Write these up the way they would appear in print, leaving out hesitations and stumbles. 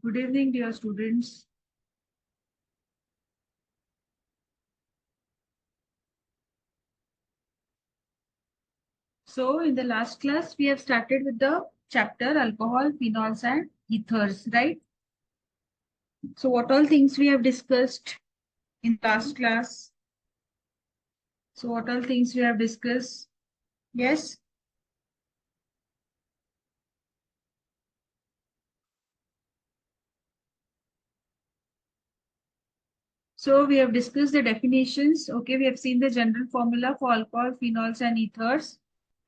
Good evening, dear students. So, in the last class, we have started with the chapter alcohol, phenols, and ethers, right? So, what all things we have discussed in last class? So, what all things we have discussed? Yes. So, we have discussed the definitions. Okay, we have seen the general formula for alcohol, phenols, and ethers,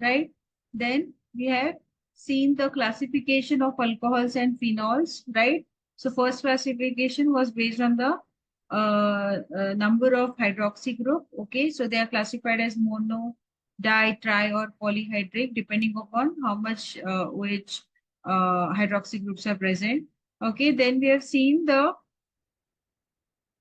right? Then we have seen the classification of alcohols and phenols, right? So, first classification was based on the number of hydroxy group. Okay, so they are classified as mono, di, tri, or polyhydric, depending upon how much which hydroxy groups are present. Okay, then we have seen the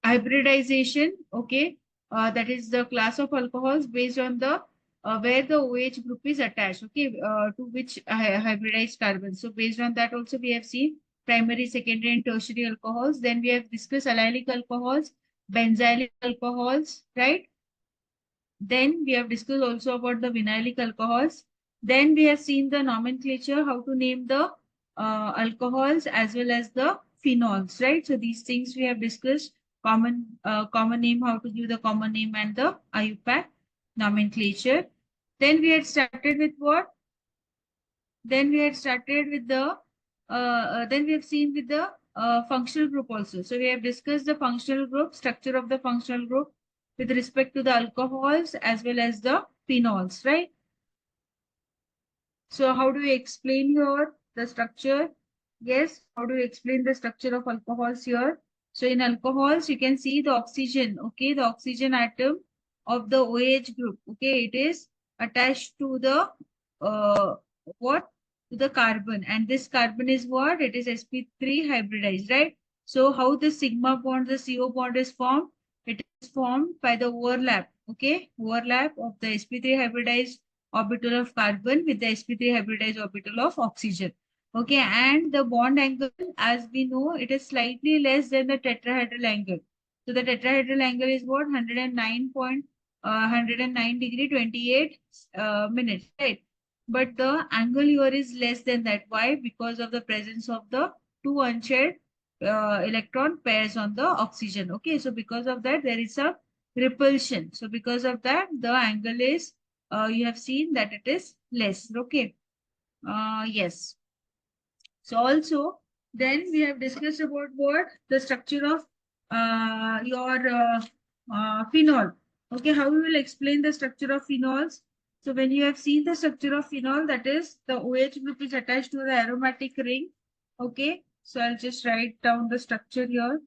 hybridization. Okay, that is the class of alcohols based on the where the OH group is attached, okay, to which hybridized carbon. So based on that also we have seen primary, secondary, and tertiary alcohols. Then we have discussed allylic alcohols, benzylic alcohols, right? Then we have discussed also about the vinylic alcohols. Then we have seen the nomenclature, how to name the alcohols as well as the phenols, right? So these things we have discussed, common name, how to give the common name, and the IUPAC nomenclature. Then we had started with what? Then we had started with the, then we have seen with the functional group also. So we have discussed the functional group, structure of the functional group with respect to the alcohols as well as the phenols, right? So how do you explain here the structure? Yes, how do you explain the structure of alcohols here? So in alcohols, you can see the oxygen, okay, the oxygen atom of the OH group, okay, it is attached to the what? To the carbon, and this carbon is what? It is sp3 hybridized, right? So how the sigma bond, the CO bond is formed? It is formed by the overlap, okay, overlap of the sp3 hybridized orbital of carbon with the sp3 hybridized orbital of oxygen. Okay, and the bond angle, as we know, it is slightly less than the tetrahedral angle. So the tetrahedral angle is what? 109 degree 28 minutes, right? But the angle here is less than that. Why? Because of the presence of the two unshelled electron pairs on the oxygen. Okay, so because of that, there is a repulsion. So because of that, the angle is you have seen that it is less. Okay. Yes. So also, then we have discussed about what? The structure of your phenol. Okay, how we will explain the structure of phenols? So when you have seen the structure of phenol, that is the OH group is attached to the aromatic ring. Okay, so I'll just write down the structure here.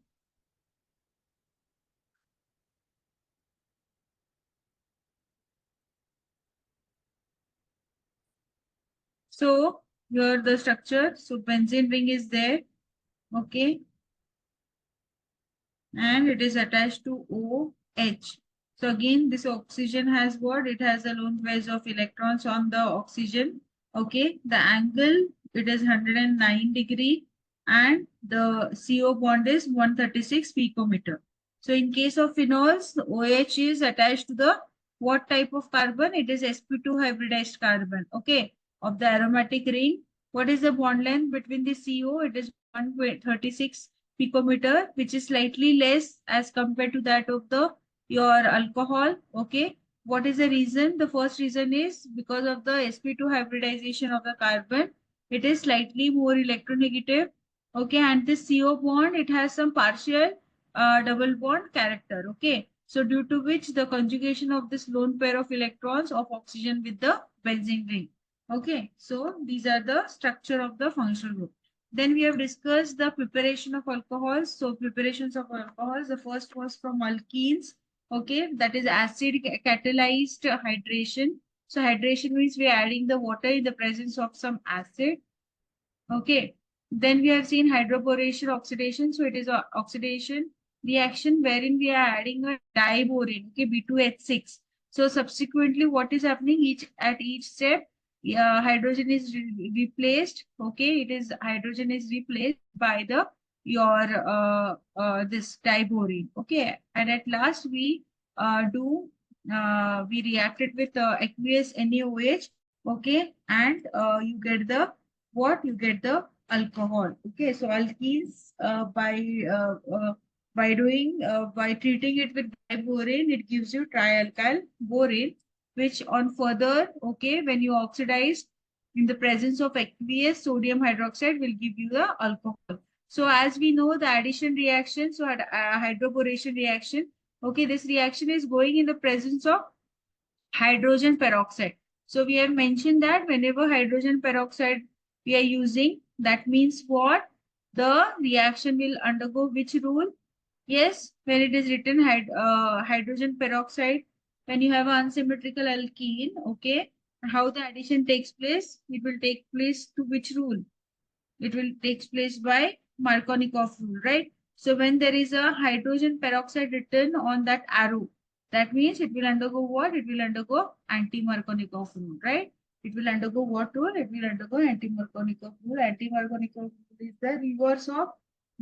So here the structure. So benzene ring is there. Okay, and it is attached to OH. So again, this oxygen has what? It has a lone pairs of electrons on the oxygen. Okay, the angle, it is 109 degree and the CO bond is 136 picometer. So in case of phenols, the OH is attached to the what type of carbon? It is sp2 hybridized carbon. Okay, of the aromatic ring. What is the bond length between the CO? It is 136 picometer, which is slightly less as compared to that of the your alcohol. Okay, what is the reason? The first reason is because of the sp2 hybridization of the carbon. It is slightly more electronegative. Okay, and this CO bond, it has some partial double bond character. Okay, so due to which the conjugation of this lone pair of electrons of oxygen with the benzene ring. Okay, so these are the structure of the functional group. Then we have discussed the preparation of alcohols. So preparations of alcohols, the first was from alkenes. Okay, that is acid catalyzed hydration. So hydration means we are adding the water in the presence of some acid. Okay, then we have seen hydroboration oxidation. So it is a oxidation reaction wherein we are adding a diborane, okay, B2H6. So subsequently, what is happening at each step? Hydrogen is replaced. Okay, it is hydrogen is replaced by the your this diborane. Okay, and at last we we react it with aqueous NaOH. Okay, and you get the what? You get the alcohol. Okay, so alkenes by treating it with diborane, it gives you trialkyl borane, which on further, okay, when you oxidize in the presence of aqueous sodium hydroxide will give you the alcohol. So as we know the addition reaction, so hydroboration reaction, okay, this reaction is going in the presence of hydrogen peroxide. So we have mentioned that whenever hydrogen peroxide we are using, that means what? The reaction will undergo which rule? Yes, when it is written hydrogen peroxide, when you have an unsymmetrical alkene, okay, how the addition takes place? It will take place to which rule? It will takes place by Markovnikov rule, right? So when there is a hydrogen peroxide written on that arrow, that means it will undergo what? It will undergo anti-Markovnikov rule, right? It will undergo what rule? It will undergo anti-Markovnikov rule. Anti-Markovnikov rule is the reverse of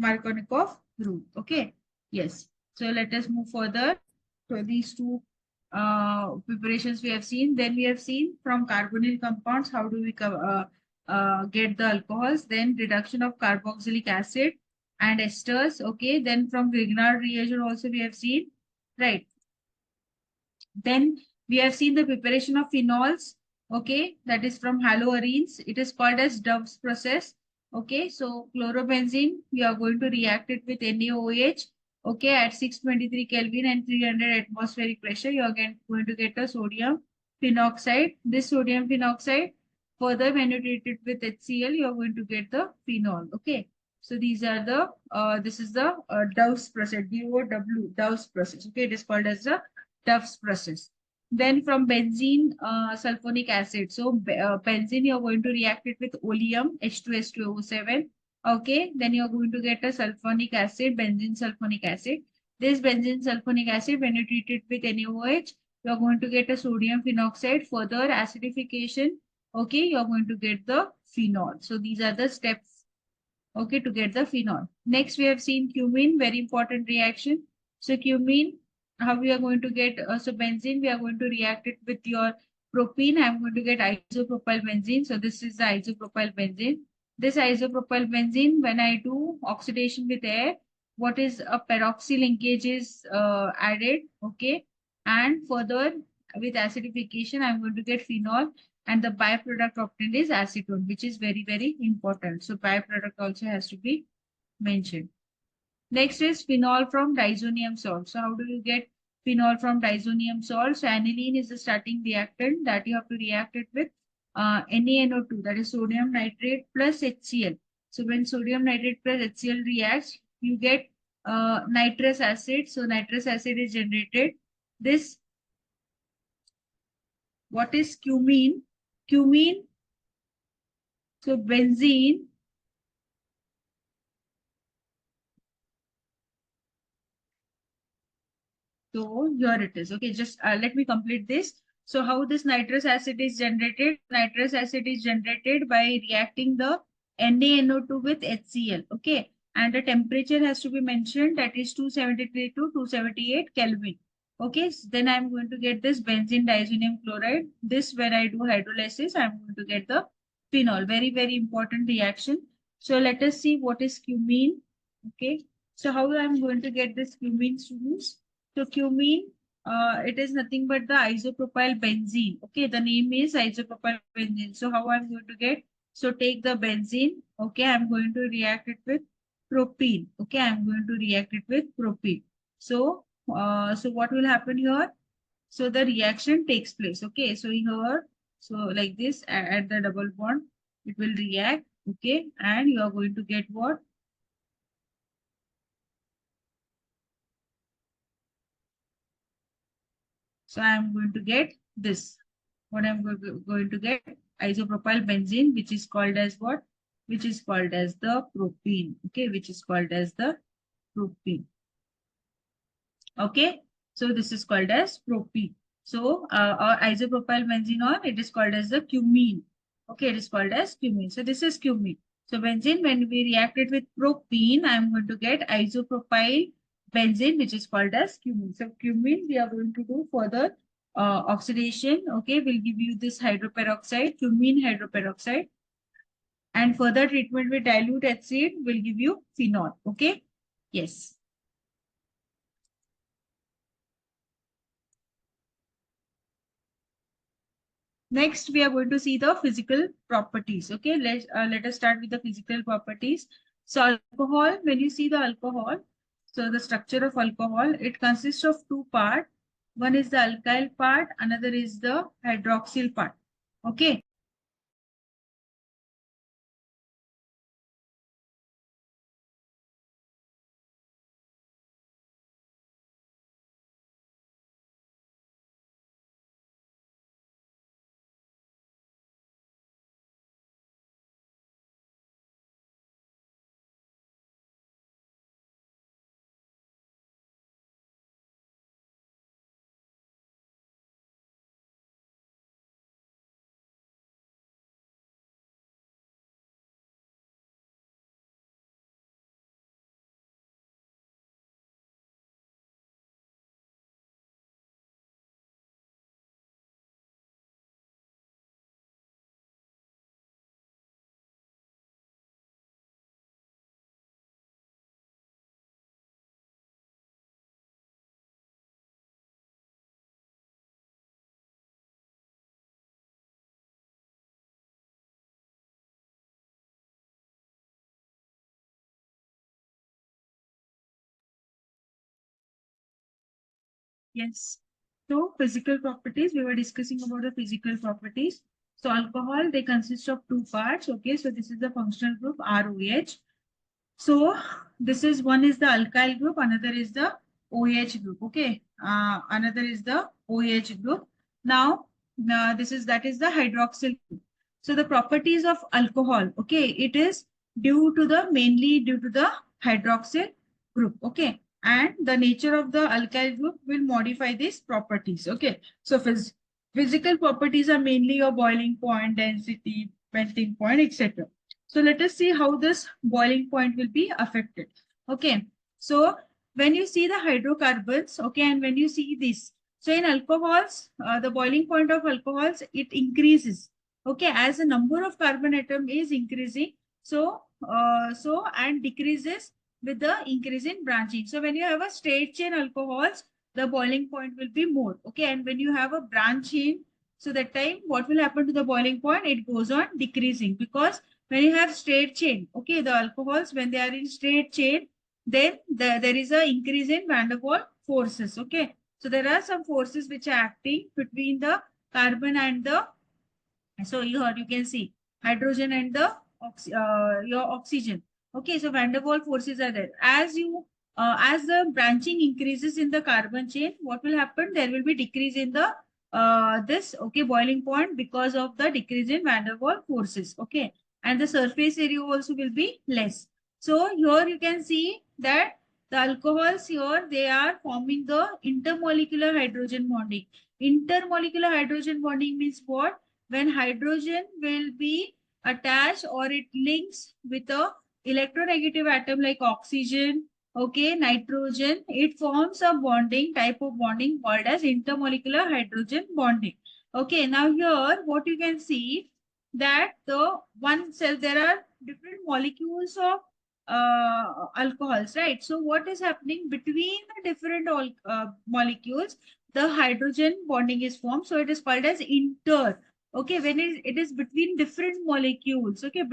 Markovnikov rule. Okay. Yes. So let us move further. So these two preparations we have seen. Then we have seen from carbonyl compounds, how do we get the alcohols, then reduction of carboxylic acid and esters. Okay, then from Grignard reagent also we have seen, right? Then we have seen the preparation of phenols. Okay, that is from haloarenes. It is called as Dove's process. Okay, so chlorobenzene, we are going to react it with NaOH. Okay, at 623 Kelvin and 300 atmospheric pressure, you are going to get a sodium phenoxide. This sodium phenoxide, further when you treat it with HCl, you are going to get the phenol. Okay, so these are the, this is the Dove's process, DOW, Dove's process. Okay, it is called as the Duff's process. Then from benzene, sulfonic acid. So benzene, you're going to react it with oleum, H2S2O7. Okay, then you're going to get a sulfonic acid, benzene sulfonic acid. This benzene sulfonic acid, when you treat it with NaOH, you're going to get a sodium phenoxide. Further acidification, okay, you're going to get the phenol. So these are the steps, okay, to get the phenol. Next, we have seen cumene, very important reaction. So cumene, how we are going to get, so benzene, we are going to react it with your propene. I'm going to get isopropyl benzene. So this is the isopropyl benzene. This isopropyl benzene, when I do oxidation with air, what is a peroxy linkage is added, okay. And further, with acidification, I'm going to get phenol, and the byproduct obtained is acetone, which is very, very important. So byproduct also has to be mentioned. Next is phenol from disonium salt. So how do you get phenol from disonium salt? So aniline is the starting reactant that you have to react it with NaNO2, that is sodium nitrate plus HCl. So when sodium nitrate plus HCl reacts, you get nitrous acid. So nitrous acid is generated. This, what is cumene? Cumene, so benzene, so here it is. Okay, just let me complete this. So how this nitrous acid is generated? Nitrous acid is generated by reacting the NaNO2 with HCl. Okay, and the temperature has to be mentioned, that is 273 to 278 Kelvin. Okay, so then I'm going to get this benzene diazonium chloride. This, when I do hydrolysis, I'm going to get the phenol. Very, very important reaction. So let us see what is cumene. Okay, so how I'm going to get this cumene, students? So cumene, it is nothing but the isopropyl benzene. Okay, the name is isopropyl benzene. So how I'm going to get? So take the benzene. Okay, I'm going to react it with propene. Okay, I'm going to react it with propene. So, so what will happen here? So the reaction takes place. Okay, so here, so like this at the double bond, it will react. Okay, and you are going to get what? So I'm going to get this. What I'm going to get? Isopropyl benzene, which is called as what? Which is called as the propene. Okay, which is called as the propene. Okay, so this is called as propene. So or isopropyl benzene, or it is called as the cumene. Okay, it is called as cumene. So this is cumene. So benzene, when we react it with propene, I am going to get isopropyl benzene, which is called as cumene. So cumene, we are going to do further oxidation. Okay, we'll give you this hydroperoxide, cumene hydroperoxide. And further treatment with dilute acid will give you phenol. Okay. Yes. Next, we are going to see the physical properties. Okay, let us start with the physical properties. So alcohol, when you see the alcohol, so the structure of alcohol, it consists of two parts. One is the alkyl part, another is the hydroxyl part. Okay. Yes. So physical properties, we were discussing about the physical properties. So alcohol, they consist of two parts. Okay, so this is the functional group ROH. So this is one is the alkyl group, another is the OH group. Okay, another is the OH group. Now, that is the hydroxyl group. So the properties of alcohol, okay, it is mainly due to the hydroxyl group. Okay, and the nature of the alkyl group will modify these properties. Okay, so physical properties are mainly your boiling point, density, melting point, etc. So let us see how this boiling point will be affected. Okay. So when you see the hydrocarbons, okay, and when you see this, so in alcohols, the boiling point of alcohols, it increases. Okay, as the number of carbon atom is increasing, and decreases with the increase in branching. So when you have a straight chain alcohols, the boiling point will be more. Okay, and when you have a branch chain, so that time what will happen to the boiling point? It goes on decreasing because when you have straight chain, okay, the alcohols, when they are in straight chain, then there is a increase in van der Waals forces. Okay, so there are some forces which are acting between the carbon and the, so you can see hydrogen and the your oxygen. Okay, so van der Waals forces are there. As the branching increases in the carbon chain, what will happen? There will be decrease in the this, okay, boiling point because of the decrease in van der Waals forces. Okay, and the surface area also will be less. So here you can see that the alcohols here, they are forming the intermolecular hydrogen bonding. Intermolecular hydrogen bonding means what? When hydrogen will be attached or it links with a electronegative atom like oxygen, okay, nitrogen, it forms a bonding type of bonding called as intermolecular hydrogen bonding. Okay, now here what you can see that the one cell, there are different molecules of alcohols, right? So what is happening between the different molecules? The hydrogen bonding is formed, so it is called as inter. Okay, when it is between different molecules, okay,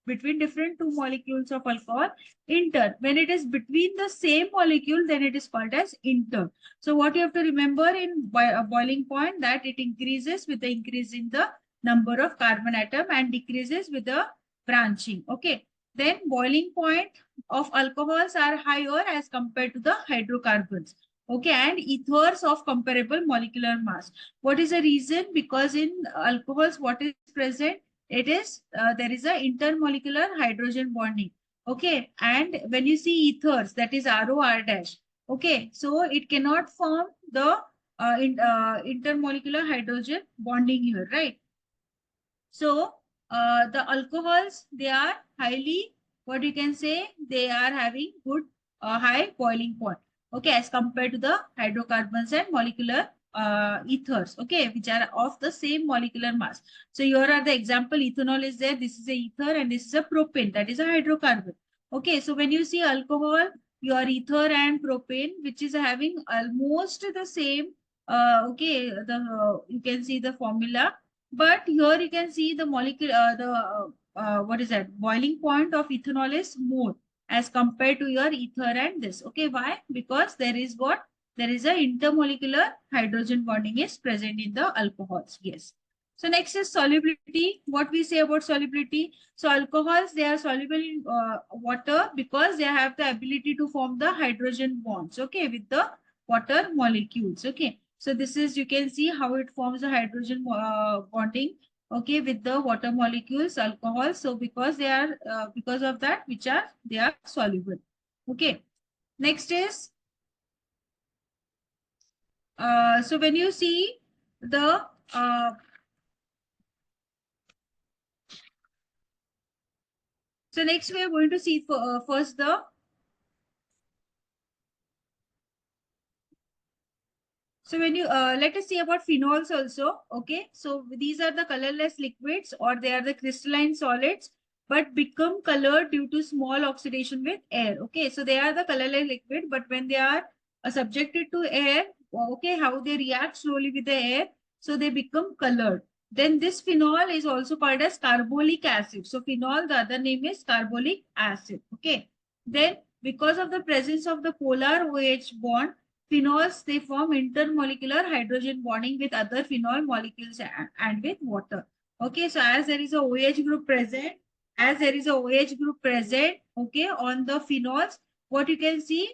between different two molecules of alcohol, inter. When it is between the same molecule, then it is called as inter. So what you have to remember in boiling point, that it increases with the increase in the number of carbon atom and decreases with the branching. Okay, then boiling point of alcohols are higher as compared to the hydrocarbons. Okay, and ethers of comparable molecular mass. What is the reason? Because in alcohols, what is present? It is there is a intermolecular hydrogen bonding. Okay, and when you see ethers, that is ROR dash. Okay, so it cannot form the intermolecular hydrogen bonding here, right? So the alcohols, they are highly, what you can say, they are having good high boiling point, okay, as compared to the hydrocarbons and molecular ethers, okay, which are of the same molecular mass. So here are the example, ethanol is there, this is a ether and this is a propane, that is a hydrocarbon. Okay, so when you see alcohol, your ether and propane, which is having almost the same, okay, you can see the formula, but here you can see the molecule, what is that? Boiling point of ethanol is more as compared to your ether and this. Okay, why? Because there is what? There is a intermolecular hydrogen bonding is present in the alcohols. Yes. So next is solubility. What we say about solubility? So alcohols, they are soluble in water because they have the ability to form the hydrogen bonds. Okay, with the water molecules. Okay. So this is, you can see how it forms a hydrogen bonding, okay, with the water molecules, alcohol. So because they are, because of that, they are soluble. Okay. Next is, so when you see the, so next we are going to see first the, so when you, let us see about phenols also. Okay. So these are the colorless liquids or they are the crystalline solids, but become colored due to small oxidation with air. Okay. So they are the colorless liquid, but when they are subjected to air, okay, how they react slowly with the air. So they become colored. Then this phenol is also called as carbolic acid. So phenol, the other name is carbolic acid. Okay. Then because of the presence of the polar OH bond, phenols, they form intermolecular hydrogen bonding with other phenol molecules and with water. Okay, so as there is a OH group present, okay, on the phenols, what you can see,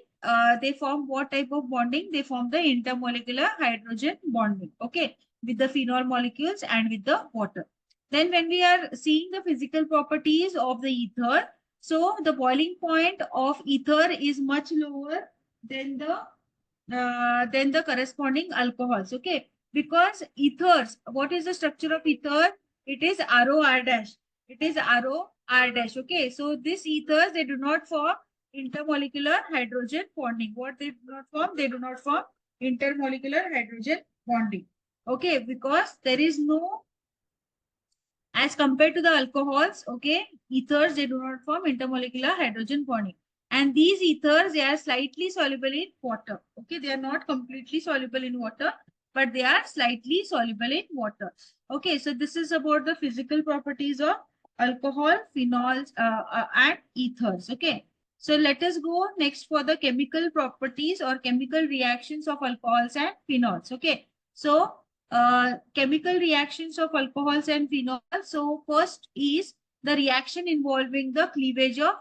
they form what type of bonding? They form the intermolecular hydrogen bonding, okay, with the phenol molecules and with the water. Then when we are seeing the physical properties of the ether, so the boiling point of ether is much lower than the corresponding alcohols. Okay, because ethers, what is the structure of ether? It is ROR dash. It is ROR dash. Okay, so these ethers, they do not form intermolecular hydrogen bonding. What they do not form? They do not form intermolecular hydrogen bonding. Okay, because there is no, as compared to the alcohols, okay, ethers, they do not form intermolecular hydrogen bonding. And these ethers, they are slightly soluble in water. Okay, they are not completely soluble in water, but they are slightly soluble in water. Okay, so this is about the physical properties of alcohol, phenols, and ethers. Okay, so let us go next for the chemical properties or chemical reactions of alcohols and phenols. Okay, so chemical reactions of alcohols and phenols. So first is the reaction involving the cleavage of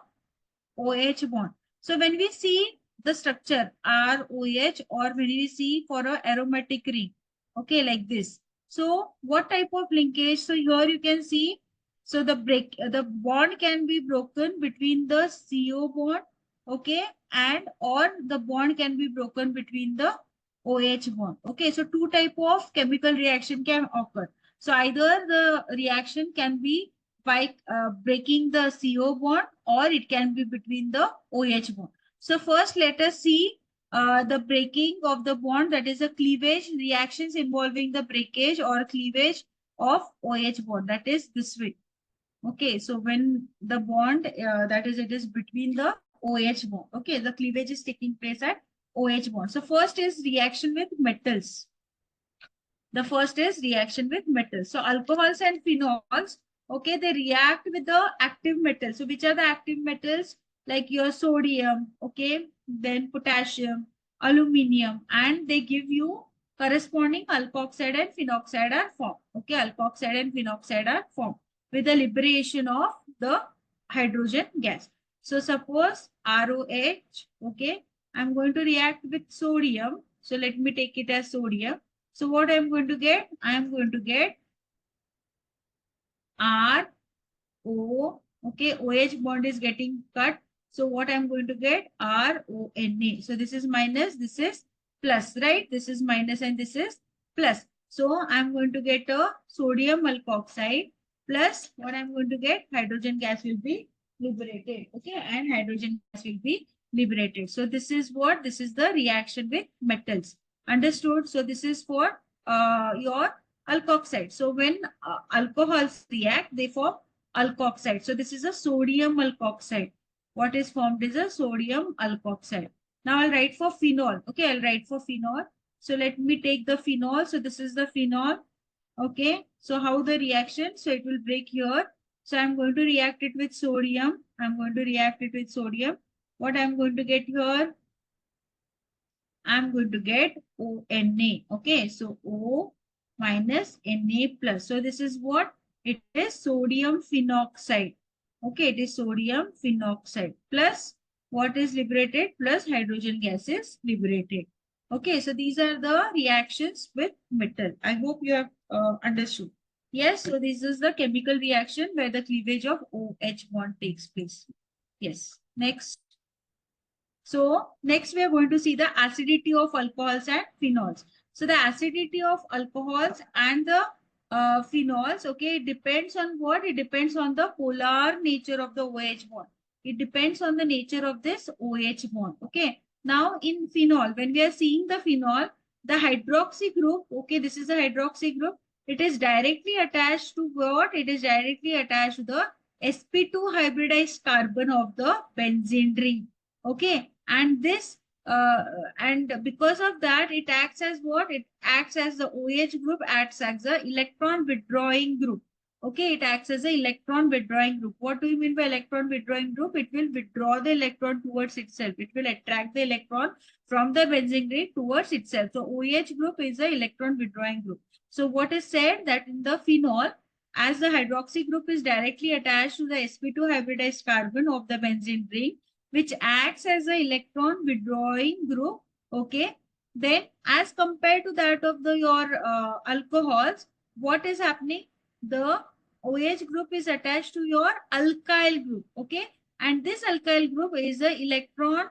OH bond. So when we see the structure ROH or when we see for a aromatic ring, okay, like this. So what type of linkage? So here you can see, so the bond can be broken between the CO bond, okay, and or the bond can be broken between the OH bond. Okay, so two type of chemical reaction can occur. So either the reaction can be by breaking the CO bond or it can be between the OH bond. So first let us see the breaking of the bond, that is a cleavage reactions involving the breakage or cleavage of OH bond, that is this way. Okay, so when the bond that is it is between the OH bond. Okay, the cleavage is taking place at OH bond. So first is reaction with metals. The first is reaction with metals. So alcohols and phenols, okay, they react with the active metals. So which are the active metals? Like your sodium, okay, then potassium, aluminium, and they give you corresponding alkoxide and phenoxide are formed. Okay, alkoxide and phenoxide are formed with the liberation of the hydrogen gas. So suppose ROH, okay, I'm going to react with sodium. So let me take it as sodium. So what I'm going to get? I am going to get R, O, okay, OH bond is getting cut. So what I'm going to get? R, O, N, A. So this is minus, this is plus, right? This is minus and this is plus. So I'm going to get a sodium alkoxide plus what I'm going to get, hydrogen gas will be liberated. Okay, and hydrogen gas will be liberated. So this is what, this is the reaction with metals. Understood? So this is for your alkoxide. So when alcohols react, they form alkoxide. So this is a sodium alkoxide. What is formed is a sodium alkoxide. Now I'll write for phenol. Okay, I'll write for phenol. So let me take the phenol. So this is the phenol. Okay, so how the reaction? So it will break here. So I'm going to react it with sodium. I'm going to react it with sodium. What I'm going to get here? I'm going to get ONA. Okay, so O minus Na plus. So this is what? It is sodium phenoxide. Okay, it is sodium phenoxide plus what is liberated, plus hydrogen gas is liberated. Okay, so these are the reactions with metal. I hope you have understood. Yes, so this is the chemical reaction where the cleavage of OH bond takes place. Yes, next. So next we are going to see the acidity of alcohols and phenols. So the acidity of alcohols and the phenols, okay, it depends on what? It depends on the polar nature of the OH bond. It depends on the nature of this OH bond, okay. Now in phenol, when we are seeing the phenol, the hydroxy group, okay, this is the hydroxy group. It is directly attached to what? It is directly attached to the sp2 hybridized carbon of the benzene ring, okay. And this and because of that, it acts as what? It acts as the OH group, acts as the electron withdrawing group. Okay, it acts as a electron withdrawing group. What do you mean by electron withdrawing group? It will withdraw the electron towards itself. It will attract the electron from the benzene ring towards itself. So OH group is the electron withdrawing group. So what is said that in the phenol, as the hydroxy group is directly attached to the sp2 hybridized carbon of the benzene ring, which acts as an electron withdrawing group, okay, then as compared to that of the your alcohols, what is happening? The OH group is attached to your alkyl group, okay, and this alkyl group is the electron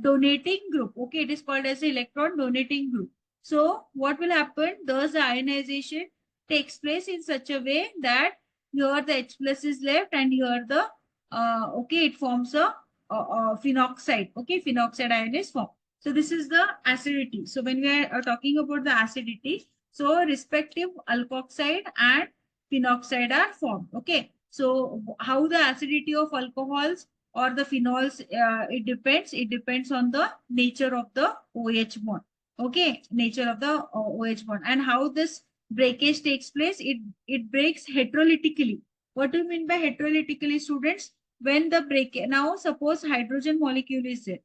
donating group, okay, it is called as the electron donating group. So what will happen? Thus the ionization takes place in such a way that here the H plus is left and here the okay, it forms a phenoxide. Okay, phenoxide ion is formed. So this is the acidity. So when we are talking about the acidity, so respective alkoxide and phenoxide are formed. Okay, so how the acidity of alcohols or the phenols, it depends. It depends on the nature of the OH bond. Okay, nature of the OH bond and how this breakage takes place. It breaks heterolytically. What do you mean by heterolytically, students? When the break, now suppose hydrogen molecule is there.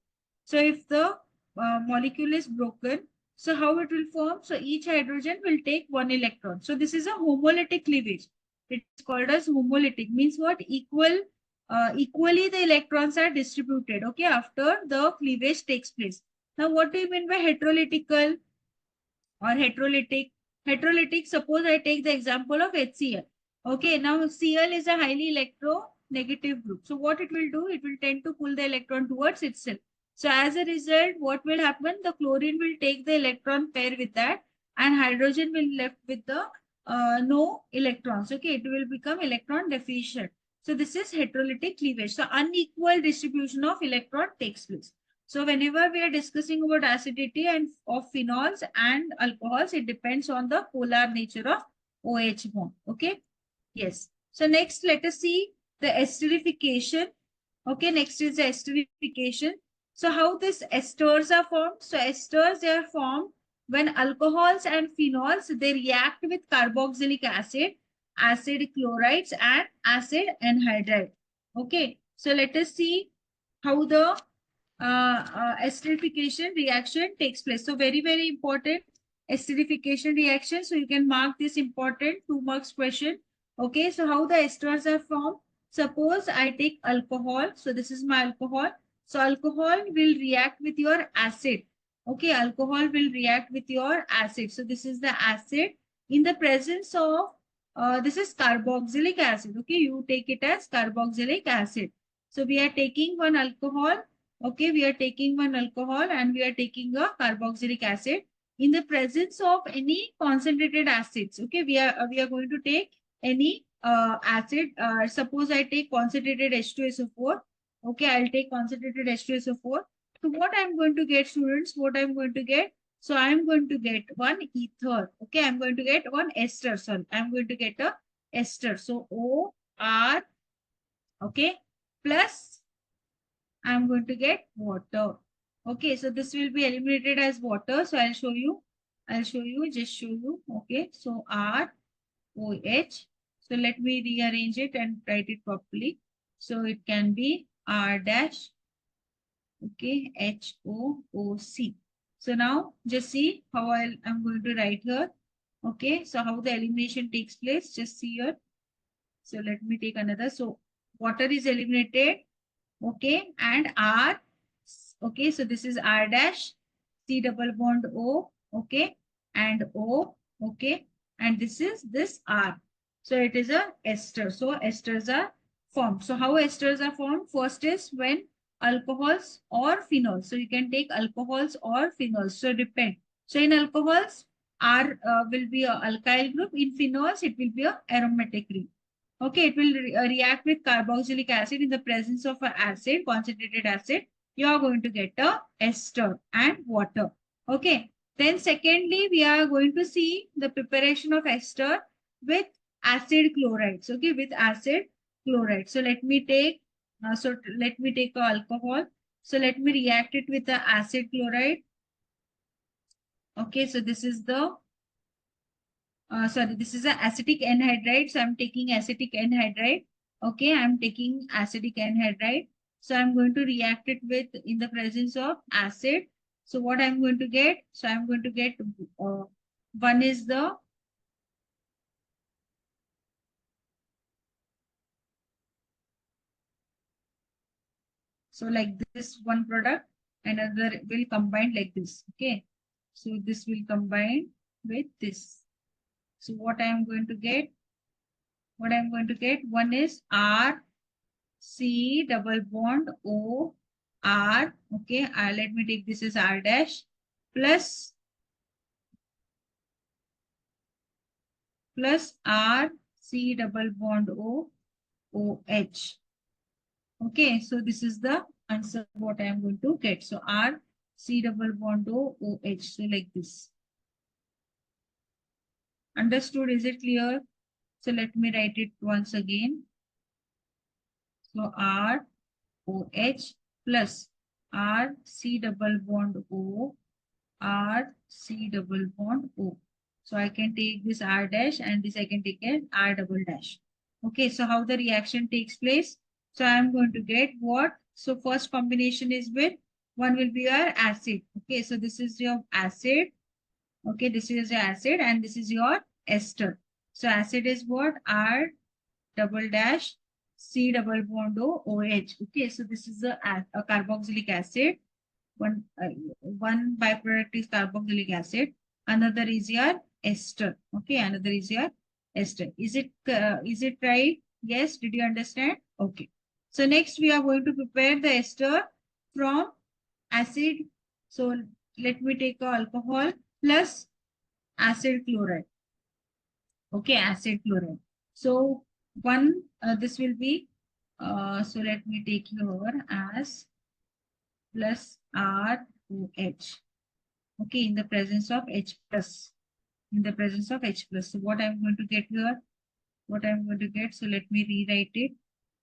So if the molecule is broken, so how it will form? So each hydrogen will take one electron. So this is a homolytic cleavage. It's called as homolytic. Means what? Equally the electrons are distributed, okay, after the cleavage takes place. Now what do you mean by heterolytical or heterolytic? Heterolytic, suppose I take the example of HCl. Okay, now Cl is a highly electronegative group. So what it will do? It will tend to pull the electron towards itself. So as a result, what will happen? The chlorine will take the electron pair with that and hydrogen will left with the no electrons. Okay, it will become electron deficient. So this is heterolytic cleavage. So unequal distribution of electron takes place. So whenever we are discussing about acidity and of phenols and alcohols, it depends on the polar nature of OH bond. Okay. Yes. So next, let us see the esterification. Okay. Next is the esterification. So how these esters are formed? So esters, they are formed when alcohols and phenols, they react with carboxylic acid, acid chlorides and acid anhydride. Okay. So let us see how the esterification reaction takes place. So very, very important esterification reaction. So you can mark this important 2 marks question. Okay, so how the esters are formed? Suppose I take alcohol. So this is my alcohol. So alcohol will react with your acid. Okay, alcohol will react with your acid. So this is the acid in the presence of this is carboxylic acid. Okay, you take it as carboxylic acid. So we are taking one alcohol. Okay, we are taking one alcohol and we are taking a carboxylic acid in the presence of any concentrated acids. Okay, we are going to take any acid. Suppose I take concentrated H2SO4. Okay, I'll take concentrated H2SO4. So what I'm going to get, students, what I'm going to get? So I'm going to get one ether. Okay, I'm going to get one ester. Sorry, I'm going to get a ester. So O, R, okay, plus I'm going to get water. Okay, so this will be eliminated as water. So I'll show you. Just show you. Okay, so R, OH. So let me rearrange it and write it properly. So it can be R dash, okay, HOOC. So now just see how I'm going to write here. Okay, so how the elimination takes place, just see here. So let me take another. So water is eliminated, okay, and R, okay, so this is R dash, C double bond O, okay, and O, okay, and this is this R. So it is a ester. So esters are formed. So how esters are formed? First is when alcohols or phenols. So you can take alcohols or phenols. So depend. So in alcohols, R will be a alkyl group. In phenols, it will be a aromatic group. Okay, it will react with carboxylic acid in the presence of an acid, concentrated acid. You are going to get a ester and water. Okay. Then secondly, we are going to see the preparation of ester with acid chlorides. Okay, with acid chloride. So let me take, let me take a alcohol. So let me react it with the acid chloride. Okay, so this is the sorry, this is a acetic anhydride. So I'm taking acetic anhydride. Okay, I'm taking acidic anhydride. So I'm going to react it with in the presence of acid. So what I'm going to get? So I'm going to get one is the so like this one product, another will combine like this. Okay, so this will combine with this. So what I'm going to get? What I'm going to get? One is R C double bond O R. Okay, let me take this as R dash plus R C double bond O O H. Okay, so this is the answer what I am going to get. So R C double bond O O H. So like this. Understood? Is it clear? So let me write it once again. So R O H plus R C double bond O R C double bond O. So I can take this R dash and this I can take an R double dash. Okay, so how the reaction takes place? So I am going to get what? So first combination is with one will be your acid. Okay, so this is your acid. Okay, this is your acid and this is your ester. So acid is what? R double dash C double bond O OH. Okay, so this is a carboxylic acid. One byproduct is carboxylic acid. Another is your ester. Okay, another is your ester. Is it right? Yes. Did you understand? Okay. So next we are going to prepare the ester from acid. So let me take a alcohol plus acid chloride. Okay, acid chloride. So one this will be so let me take here as plus ROH. Okay, in the presence of H plus. In the presence of H plus. So what I'm going to get here? What I'm going to get? So let me rewrite it.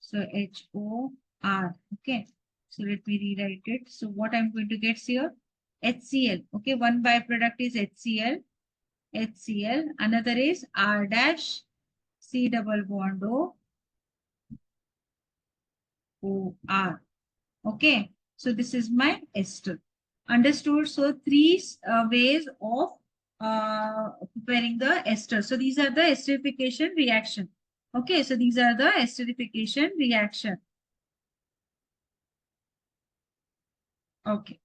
So HOR. Okay. So let me rewrite it. So what I'm going to get here? HCl. Okay, one byproduct is HCl. HCl. Another is R dash C double bond O OR. Okay. So this is my ester. Understood? So three ways of preparing the ester. So these are the esterification reaction. Okay, so these are the esterification reaction. Okay.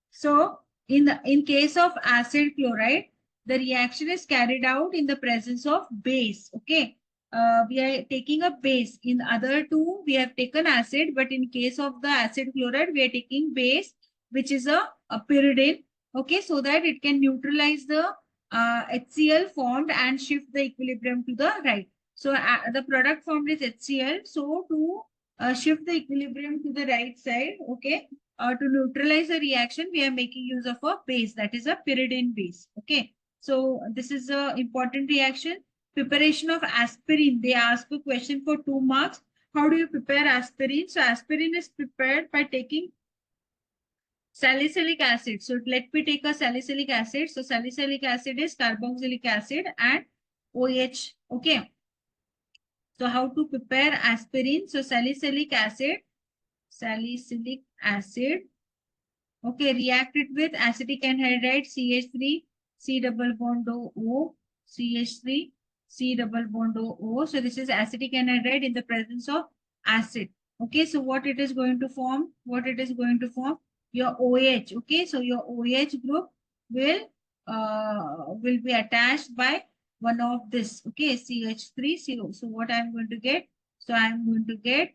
So in case of acid chloride, the reaction is carried out in the presence of base. Okay. We are taking a base. In other two, we have taken acid, but in case of the acid chloride, we are taking base, which is a pyridine. Okay, so that it can neutralize the HCl formed and shift the equilibrium to the right. So the product formed is HCl. So to shift the equilibrium to the right side, okay, to neutralize the reaction, we are making use of a base, that is a pyridine base. Okay, so this is a important reaction. Preparation of aspirin. They ask a question for 2 marks. How do you prepare aspirin? So aspirin is prepared by taking salicylic acid. So let me take a salicylic acid. So salicylic acid is carboxylic acid and OH. Okay. So how to prepare aspirin? So salicylic acid. Okay, react it with acetic anhydride CH3, C double bond O, CH3, C double bond O. So this is acetic anhydride in the presence of acid. Okay, so what it is going to form? What it is going to form? Your OH. Okay, so your OH group will be attached by one of this. Okay, CH3, CO. So what I'm going to get? So I'm going to get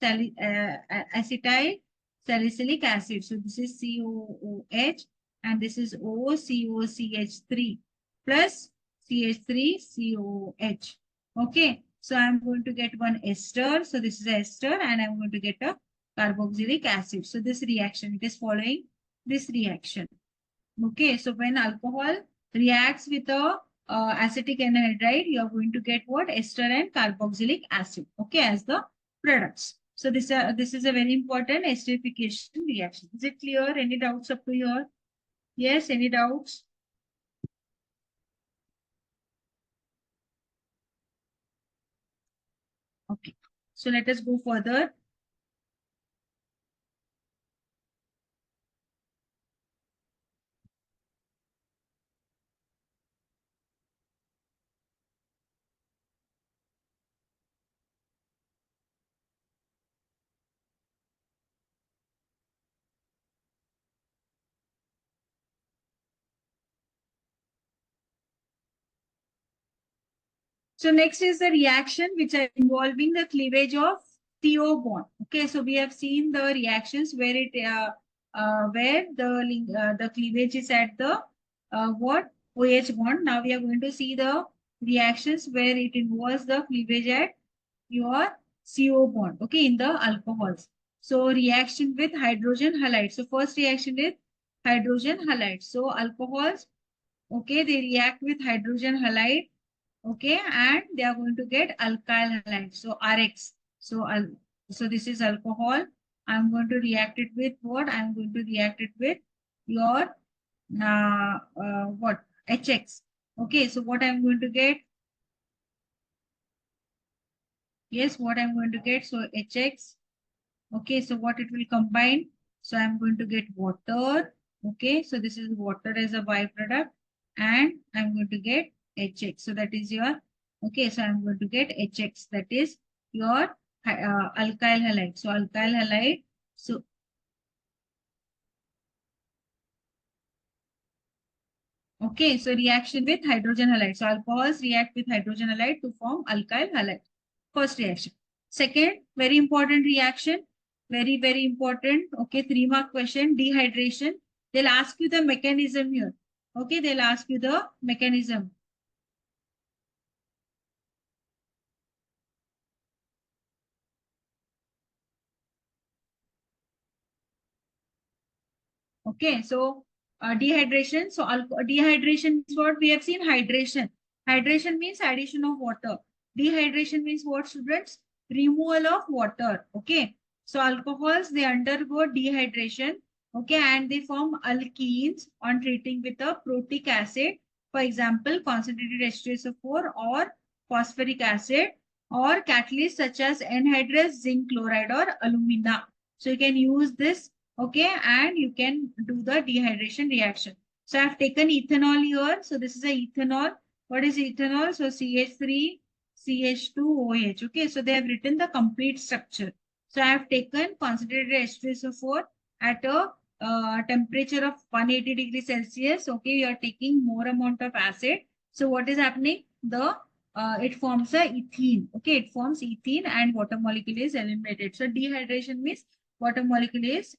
acetyl salicylic acid. So this is COOH and this is OCOCH3 plus CH3COOH. Okay, so I'm going to get one ester. So this is ester and I'm going to get a carboxylic acid. So this reaction, it is following this reaction. Okay, so when alcohol reacts with a acetic anhydride, you are going to get what? Ester and carboxylic acid. Okay, as the products. So this is a very important esterification reaction. Is it clear? Any doubts up to here? Yes, any doubts? Okay. So let us go further. So next is the reaction which are involving the cleavage of CO bond. Okay, so we have seen the reactions where the cleavage is at the what OH bond. Now we are going to see the reactions where it involves the cleavage at your CO bond. Okay, in the alcohols. So reaction with hydrogen halide. So first reaction is hydrogen halide. So alcohols, okay, they react with hydrogen halide. Okay, and they are going to get alkyl halide. So RX. So this is alcohol. I'm going to react it with what? I'm going to react it with your what? HX. Okay, so what I'm going to get? Yes, what I'm going to get? So HX. Okay, so what it will combine? So I'm going to get water. Okay, so this is water as a byproduct, and I'm going to get HX. So that is your, okay, so I'm going to get HX. That is your alkyl halide. So alkyl halide. So, okay, so reaction with hydrogen halide. So alcohols react with hydrogen halide to form alkyl halide. First reaction. Second, very important reaction. Very, very important. Okay, 3-mark question. Dehydration. They'll ask you the mechanism here. Okay, they'll ask you the mechanism. Okay, so dehydration. So dehydration is what we have seen. Hydration. Hydration means addition of water. Dehydration means what, students? Removal of water. Okay. So alcohols, they undergo dehydration. Okay, and they form alkenes on treating with a protic acid. For example, concentrated H2SO4 or phosphoric acid or catalysts such as anhydrous zinc chloride or alumina. So you can use this. Okay, and you can do the dehydration reaction. So I've taken ethanol here. So this is a ethanol. What is ethanol? So CH3, CH2OH. Okay, so they have written the complete structure. So I have taken concentrated H2SO4 at a temperature of 180 degrees Celsius. Okay, you are taking more amount of acid. So what is happening? It forms a ethene. Okay, it forms ethene and water molecule is eliminated. So dehydration means water molecule is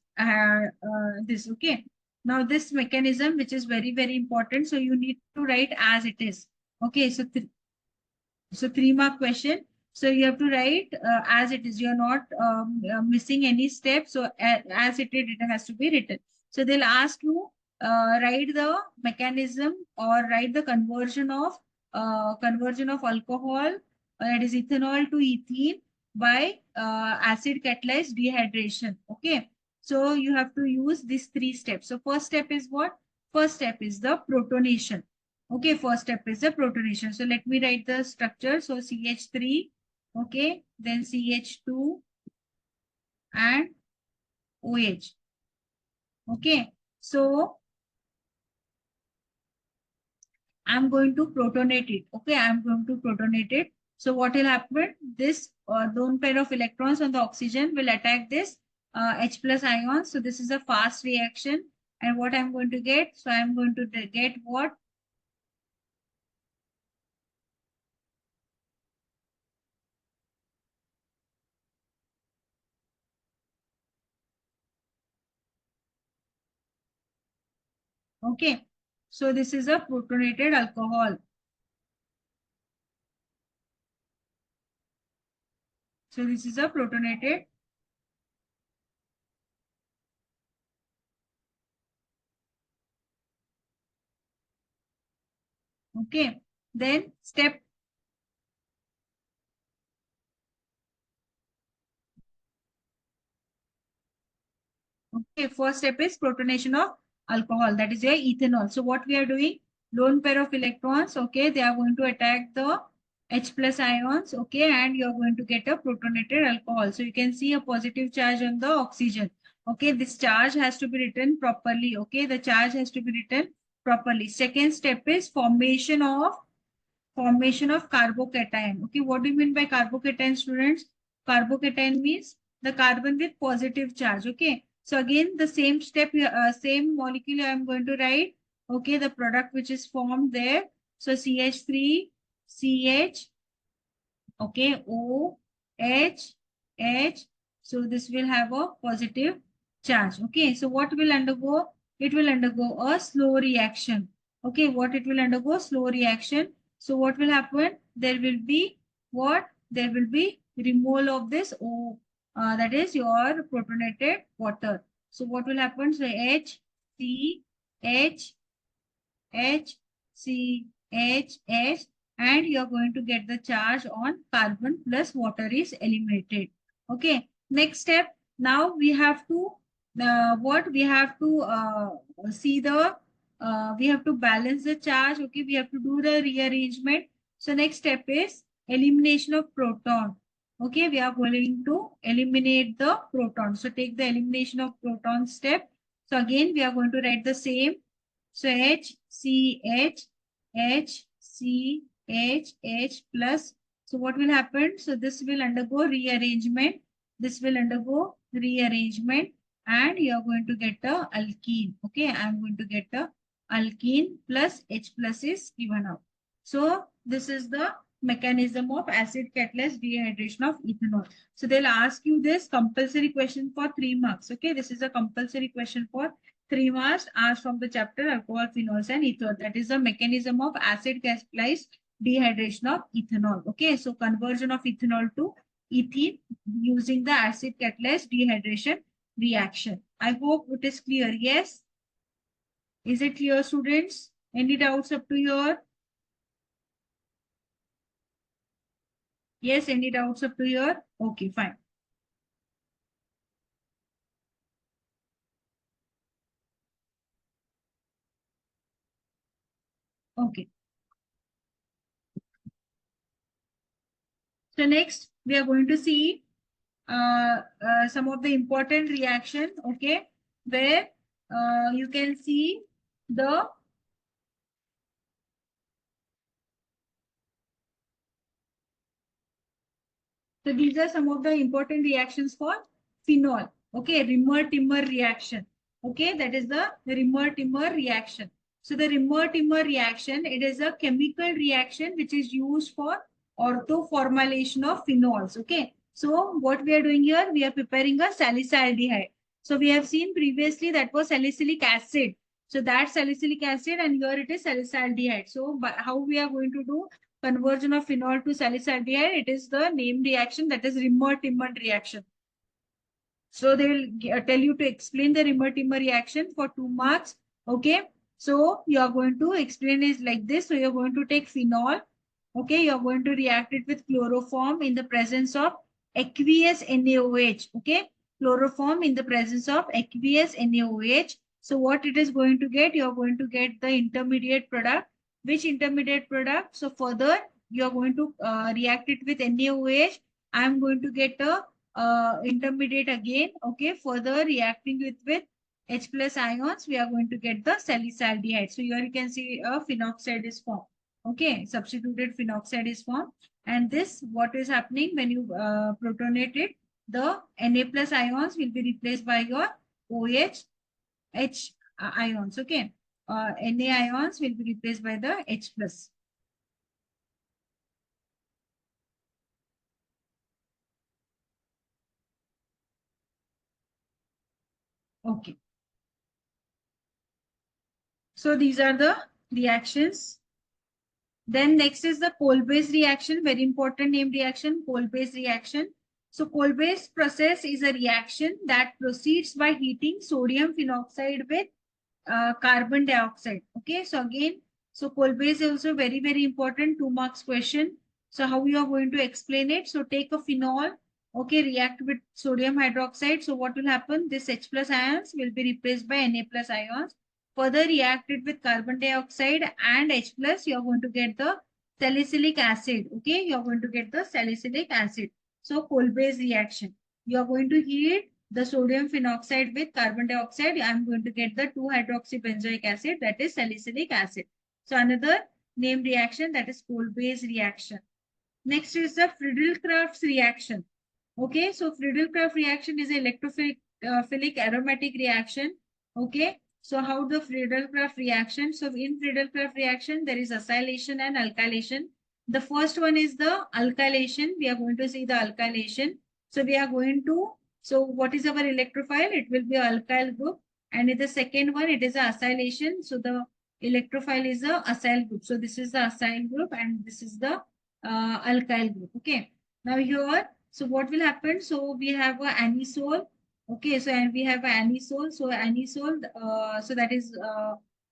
this. Okay, now this mechanism, which is very, very important, so you need to write as it is. Okay, so So 3-mark question. So you have to write as it is. You're not missing any step. So as it is, it has to be written. So they'll ask you write the mechanism or write the conversion of alcohol, that is ethanol to ethene by acid catalyzed dehydration. Okay. So you have to use these 3 steps. So first step is what? First step is the protonation. Okay, first step is the protonation. So let me write the structure. So CH3, okay, then CH2 and OH. Okay, so I'm going to protonate it. Okay, I'm going to protonate it. So what will happen? This lone pair of electrons on the oxygen will attack this H plus ion. So this is a fast reaction. And what I'm going to get? So I'm going to get what? Okay, so this is a protonated alcohol. So this is a protonated. Okay, then step. Okay, first step is protonation of alcohol. That is your ethanol. So what we are doing? Lone pair of electrons. Okay, they are going to attack the H plus ions. Okay, and you are going to get a protonated alcohol. So you can see a positive charge on the oxygen. Okay, this charge has to be written properly. Okay, the charge has to be written properly. Second step is formation of carbocation. Okay, what do you mean by carbocation, students? Carbocation means the carbon with positive charge. Okay, so again the same step, same molecule I am going to write. Okay, the product which is formed there. So CH3, CH, okay, O, H, H. So this will have a positive charge. Okay, so what will undergo? It will undergo a slow reaction. Okay, what it will undergo? Slow reaction. So what will happen? There will be what? There will be removal of this O, that is your protonated water. So what will happen? So H, C, H, H, C, H, H, and you're going to get the charge on carbon plus water is eliminated. Okay, next step. Now we have to, what we have to see the, we have to balance the charge. Okay, we have to do the rearrangement. So next step is elimination of proton. Okay, we are going to eliminate the proton. So take the elimination of proton step. So again, we are going to write the same. So H, C, H, H, C, H, H plus. So what will happen? So this will undergo rearrangement. This will undergo rearrangement and you are going to get a alkene. Okay, I am going to get a alkene plus H plus is given out. So this is the mechanism of acid catalyzed dehydration of ethanol. So they'll ask you this compulsory question for 3 marks. Okay, this is a compulsory question for 3 marks asked from the chapter alcohol, phenols, and ether. That is the mechanism of acid catalyzed dehydration of ethanol. Okay, so conversion of ethanol to ethene using the acid catalyzed dehydration reaction. I hope it is clear. Yes. Is it clear, students? Any doubts up to here? Yes, any doubts up to here? Okay, fine. Okay. So next, we are going to see some of the important reaction, okay, where you can see the so these are some of the important reactions for phenol. Okay, Rimmer-Timmer reaction. Okay, that is the Rimmer-Timmer reaction. So the Rimmer-Timmer reaction, it is a chemical reaction which is used for orthoformylation of phenols. Okay, so what we are doing here, we are preparing a salicyldehyde. So we have seen previously that was salicylic acid. So that salicylic acid and here it is salicyldehyde. So how we are going to do? conversion of phenol to salicylic, it is the name reaction, that is Rimmer-Timmer reaction. So they will tell you to explain the Rimmer-Timmer reaction for 2 marks. Okay. So you are going to explain is like this. So you're going to take phenol. Okay. You're going to react it with chloroform in the presence of aqueous NaOH. Okay. Chloroform in the presence of aqueous NaOH. So what it is going to get? You're going to get the intermediate product. Which intermediate product? So further, you're going to react it with NaOH. I'm going to get a intermediate again. Okay, further reacting with H plus ions, we are going to get the salicylic. So here you can see a phenoxide is formed. Okay, substituted phenoxide is formed. And this, what is happening when you protonate it, the Na plus ions will be replaced by your OH, H ions. Okay, Na ions will be replaced by the H plus. Okay. So these are the reactions. Then next is the coal-based reaction, very important name reaction, coal-based reaction. So coal-based process is a reaction that proceeds by heating sodium phenoxide with carbon dioxide. Okay, so again, so coal-based is also very, very important 2 marks question. So how you are going to explain it? So take a phenol, okay, react with sodium hydroxide. So what will happen? This H plus ions will be replaced by Na plus ions. Further reacted with carbon dioxide and H plus, you are going to get the salicylic acid. Okay, you are going to get the salicylic acid. So coal-based reaction. You are going to heat the sodium phenoxide with carbon dioxide. I am going to get the 2-hydroxybenzoic acid, that is salicylic acid. So another name reaction, that is coal-based reaction. Next is the Friedel-Crafts reaction. Okay, so Friedel-Crafts reaction is an electrophilic aromatic reaction. Okay, so how the Friedel-Crafts reaction? So in Friedel-Crafts reaction, there is acylation and alkylation. The first one is the alkylation. We are going to see the alkylation. So we are going to, so what is our electrophile? It will be alkyl group. And in the second one, it is a acylation. So the electrophile is a acyl group. So this is the acyl group and this is the alkyl group. Okay. Now here, so what will happen? So we have a anisole. Okay, so and we have a anisole. So anisole, so that is,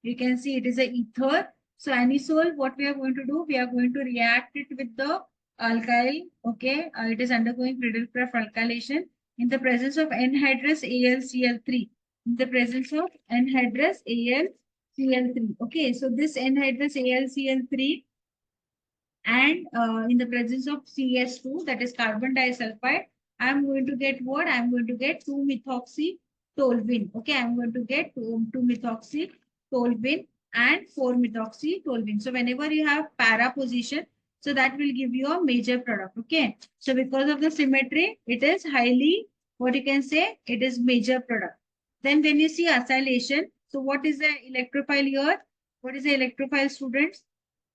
you can see it is a ether. So anisole, what we are going to do? We are going to react it with the alkyl. Okay, it is undergoing Friedel-Crafts alkylation in the presence of anhydrous AlCl3. In the presence of anhydrous AlCl3. Okay, so this anhydrous AlCl3 and in the presence of CS2, that is carbon disulfide, I am going to get what? I am going to get 2-methoxytoluene. Okay, I am going to get 2-methoxytoluene and 4-methoxytoluene. So whenever you have para position, so that will give you a major product. Okay, so because of the symmetry, it is highly, what you can say, it is major product. Then when you see acylation, so what is the electrophile here? What is the electrophile, students?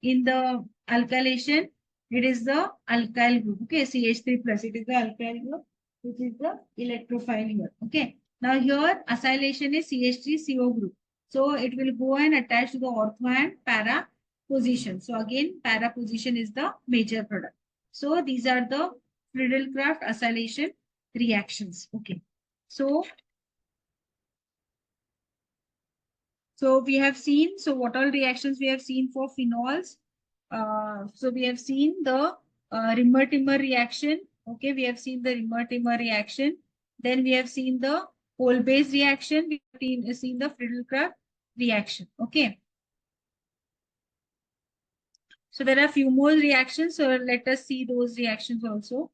In the alkylation, it is the alkyl group. Okay, CH3 plus, it is the alkyl group, which is the electrophile here. Okay, now here acylation is CH3CO group. So it will go and attach to the ortho and para position. So again, para position is the major product. So these are the Friedel-Crafts acylation reactions. Okay, so we have seen, so what all reactions we have seen for phenols. So we have seen the Rimmer-Timmer reaction. Okay, we have seen the Rimmer-Timmer reaction. Then we have seen the coal-based reaction. We have seen the Friedel-Crafts reaction. Okay. So there are a few more reactions. So let us see those reactions also.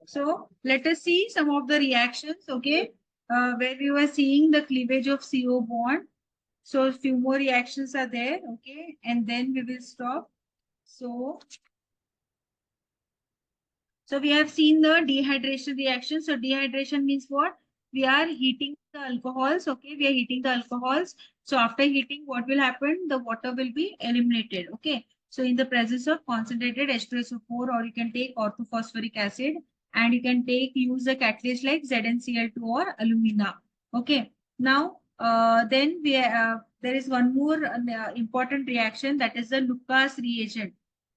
So let us see some of the reactions, okay, where we were seeing the cleavage of CO bond. So a few more reactions are there, okay, and then we will stop. So we have seen the dehydration reaction. So dehydration means what? We are heating the alcohols. Okay, we are heating the alcohols. So after heating, what will happen? The water will be eliminated. Okay. So in the presence of concentrated H2SO4, or you can take orthophosphoric acid, and you can use the catalyst like ZnCl2 or alumina. Okay. Now, then there is one more important reaction, that is the Lucas reagent.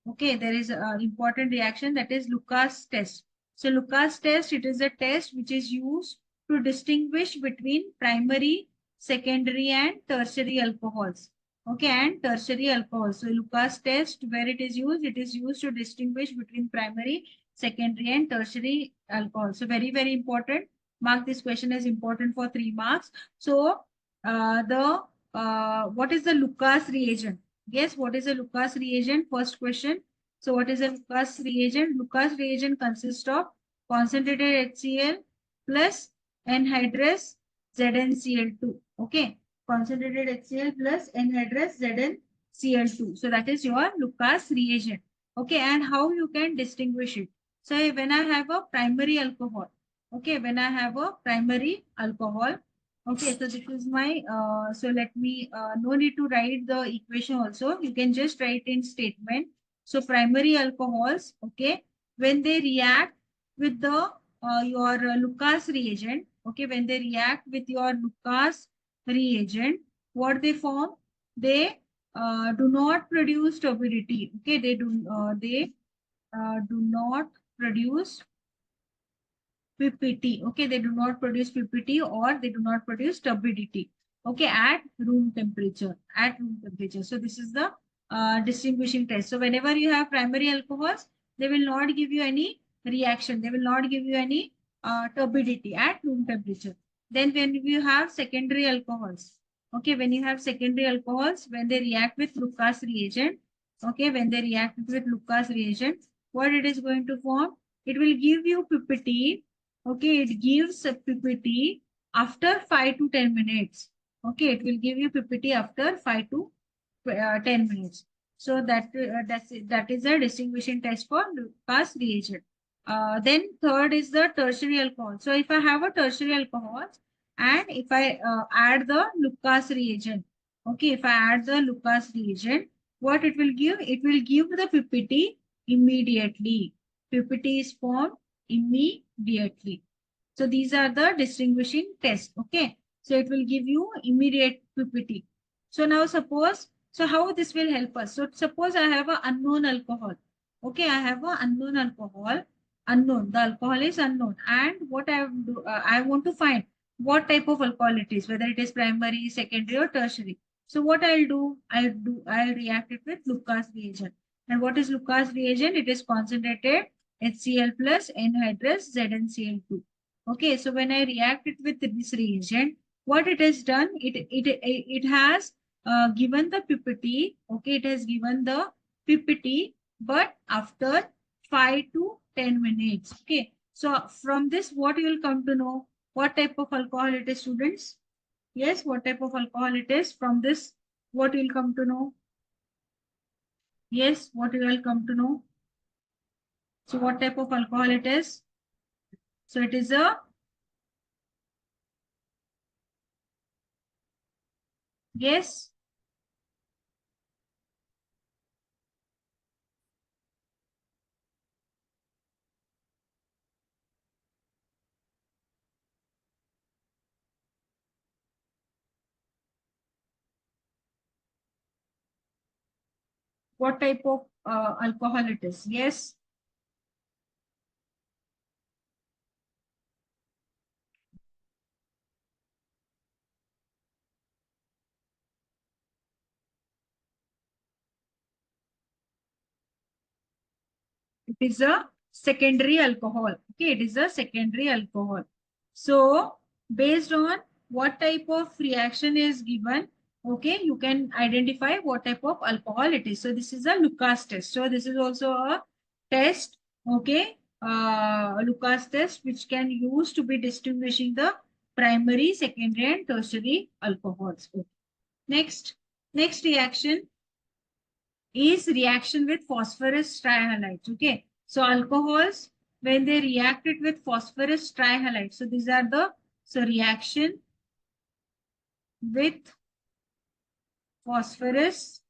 Okay, there is an important reaction, that is Lucas test. So Lucas test, it is a test which is used to distinguish between primary, secondary and tertiary alcohols. Okay, and tertiary alcohols. So Lucas test, where it is used to distinguish between primary, secondary and tertiary alcohol. So very, very important. Mark this question as important for 3 marks. So what is the Lucas reagent? Guess what is a Lucas reagent? First question. So what is a Lucas reagent? Lucas reagent consists of concentrated HCl plus anhydrous ZnCl2. Okay. Concentrated HCl plus anhydrous ZnCl2. So that is your Lucas reagent. Okay. And how you can distinguish it? So when I have a primary alcohol. Okay. When I have a primary alcohol. Okay, so this is my, so let me, no need to write the equation also. You can just write in statement. So primary alcohols, okay, when they react with the, your Lucas reagent, okay, when they react with your Lucas reagent, what they form? They do not produce turbidity. Okay, they do not produce PPT. Okay, they do not produce PPT or they do not produce turbidity. Okay, at room temperature. At room temperature. So this is the distinguishing test. So whenever you have primary alcohols, they will not give you any reaction. They will not give you any turbidity at room temperature. Then when you have secondary alcohols, okay, when you have secondary alcohols, when they react with Lucas reagent, okay, when they react with Lucas reagent, what it is going to form? It will give you PPT. Okay, it gives a PPT after 5 to 10 minutes. Okay, it will give you PPT after 5 to 10 minutes. So that is a distinguishing test for Lucas reagent. Then third is the tertiary alcohol. So if I have a tertiary alcohol and if I add the Lucas reagent, okay, if I add the Lucas reagent, what it will give? It will give the PPT immediately. PPT is formed immediately. So these are the distinguishing tests. Okay. So it will give you immediate PPT. So now suppose, so how this will help us? So suppose I have an unknown alcohol. Okay, I have an unknown alcohol. Unknown. The alcohol is unknown. And what I want to find what type of alcohol it is, whether it is primary, secondary, or tertiary. So what I'll react it with Lucas reagent. And what is Lucas reagent? It is concentrated HCl plus anhydrous ZnCl2. Okay, so when I react it with this reagent, what it has done, it has given the PPT. Okay, it has given the PPT, but after 5 to 10 minutes. Okay, so from this, what you will come to know? What type of alcohol it is, students? Yes, what type of alcohol it is? From this, what you will come to know? Yes, what you will come to know? So what type of alcohol it is? So it is a, yes, what type of alcohol it is? Yes. It is a secondary alcohol. Okay, it is a secondary alcohol. So based on what type of reaction is given, okay, you can identify what type of alcohol it is. So this is a Lucas test. So this is also a test, okay, Lucas test, which can use to be distinguishing the primary, secondary, and tertiary alcohols. Okay. Next reaction is reaction with phosphorus trihalides. Okay, so alcohols, when they reacted with phosphorus trihalides, so these are the, so reaction with phosphorus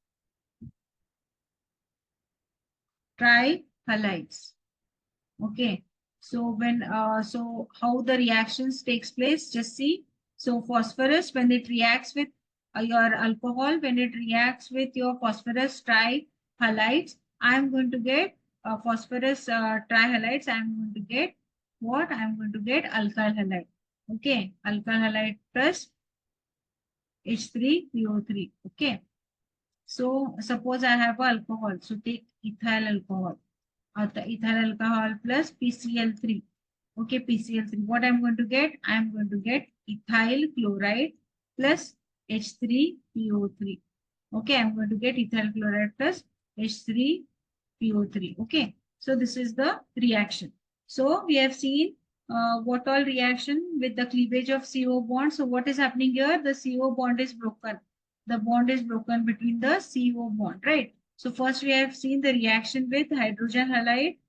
trihalides. Okay, so when so how the reactions takes place, just see. So phosphorus, when it reacts with your alcohol, when it reacts with your phosphorus trihalides, I'm going to get phosphorus trihalides. I'm going to get what? I'm going to get alkyl halide. Okay, alkyl halide plus H3PO3. Okay, so suppose I have alcohol. So take ethyl alcohol. The ethyl alcohol plus PCl3. Okay, PCl3. What I'm going to get? I'm going to get ethyl chloride plus H3PO3. Okay, I'm going to get ethyl chloride plus H3PO3. Okay, so this is the reaction. So we have seen what all reaction with the cleavage of CO bond. So what is happening here? The CO bond is broken. The bond is broken between the CO bond, right? So first we have seen the reaction with hydrogen halide.